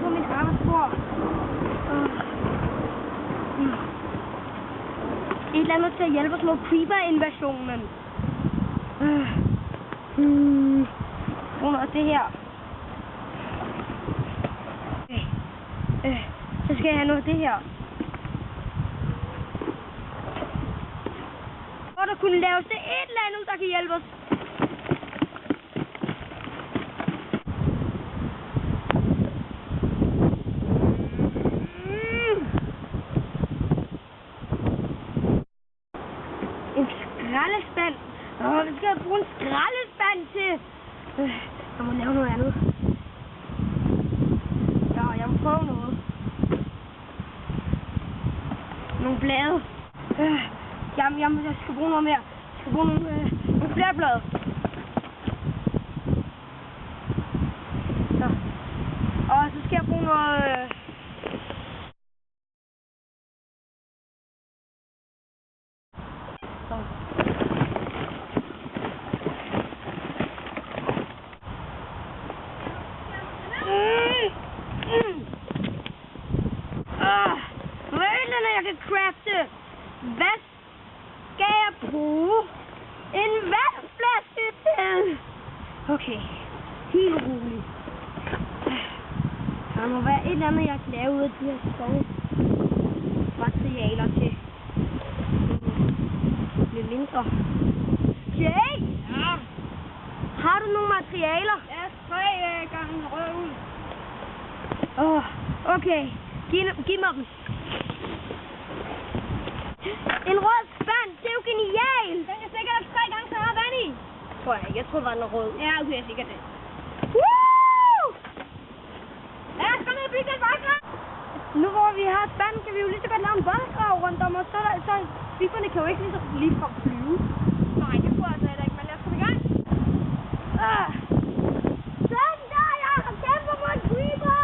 på mit arbejdsbord. Et eller andet til at hjælpe os mod creeper-invasionen. Under det her. Så skal jeg have noget af det her. Hvor der kunne laves det et eller andet, der kan hjælpe os. En skraldespand. Hvad skal jeg bruge en skraldespand til? Jeg må lave noget andet. Ja, jeg må prøve noget. Nogle blade. Jeg skal bruge noget mere. Jeg skal bruge nogle flere blade. Så. Og så skal jeg bruge noget... Så. Hvad jeg kan crafte? Hvad skal jeg bruge en vandflaske til? Okay, helt roligt. Der må være et eller andet, jeg kan lave ud af de her skovmaterialer til lidt mindre. Jay! Ja. Har du nogle materialer? Ja, 3 gange rød ud. Okay. Giv mig dem. En rød spand, det er jo genialt! Den er sikkert 3 gange så meget vand i. Tror jeg ikke. Jeg tror, det var den rød. Ja, okay, sikkert det. Woo! Ja, kom ned og bygge den voldgrav. Nu hvor vi har spanden, kan vi jo lige så godt lave en voldgrav rundt om, og så fifferne kan jo ikke lige fra flyve. Nej, det kunne jeg altså heller ikke, men lad os komme i gang. Sådan der, jeg har kæmpet mod en creeper!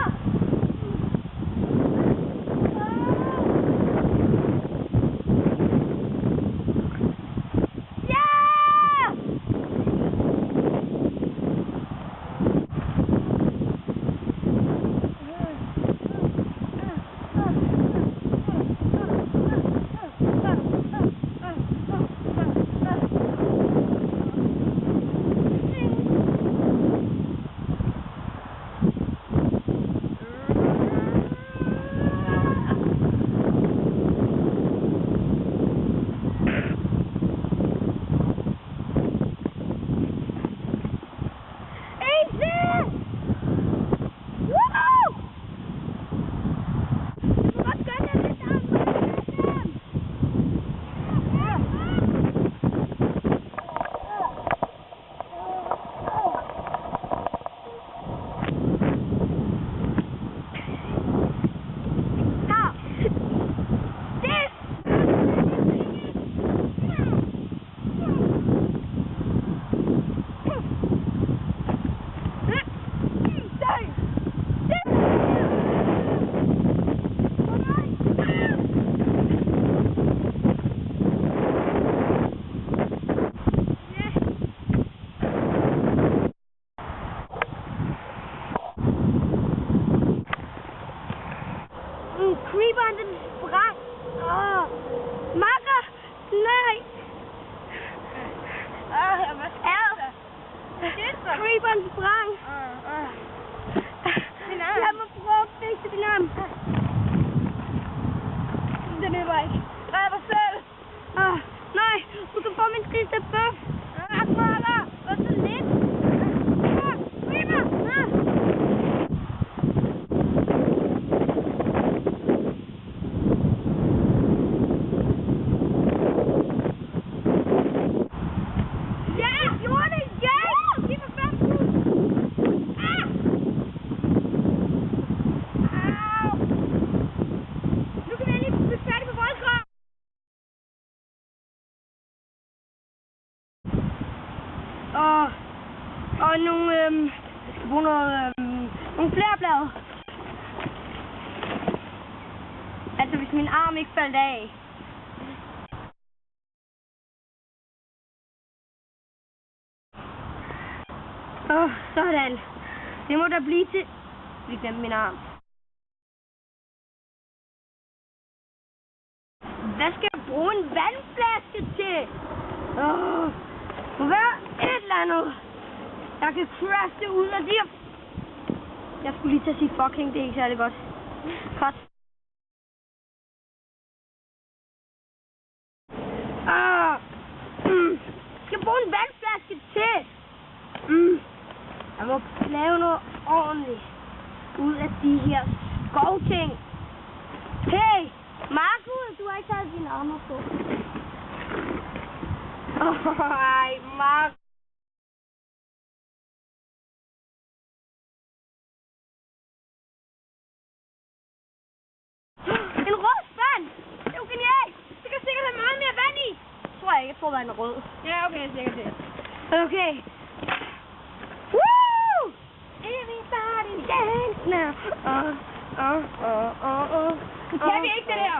Creeperen, den sprang. Makker! Nej! Hvad sker der? Creeperen sprang. Lad mig prøve at fikse din arm. Det løber ikke. Red dig selv. Nej, du kan få min sidste bøf. Makker! Hvad så lidt? Creeper! Og nogle, jeg skal bruge nogle flere blade. Altså hvis min arm ikke faldt af. Sådan. Det må der blive til. Vi glemte min arm. Hvad skal jeg bruge en vandflaske til? Må være et eller andet. Jeg kan crash det ud af de her... Jeg skulle lige til at sige fucking, det er ikke særlig godt. Cut. Jeg skal bruge en vandflaske til. Jeg må lave noget ordentligt ud af de her skovting. Hey, Markus, du har ikke taget dine arme på. Ej, Markus. En rød spand! Det er jo genialt! Det kan sikkert have meget mere vand i. Tror jeg ikke. Jeg tror, der er en rød. Ja, okay, sikkert det. Okay. Woo! Everybody dance now. Nu kan vi ikke det der.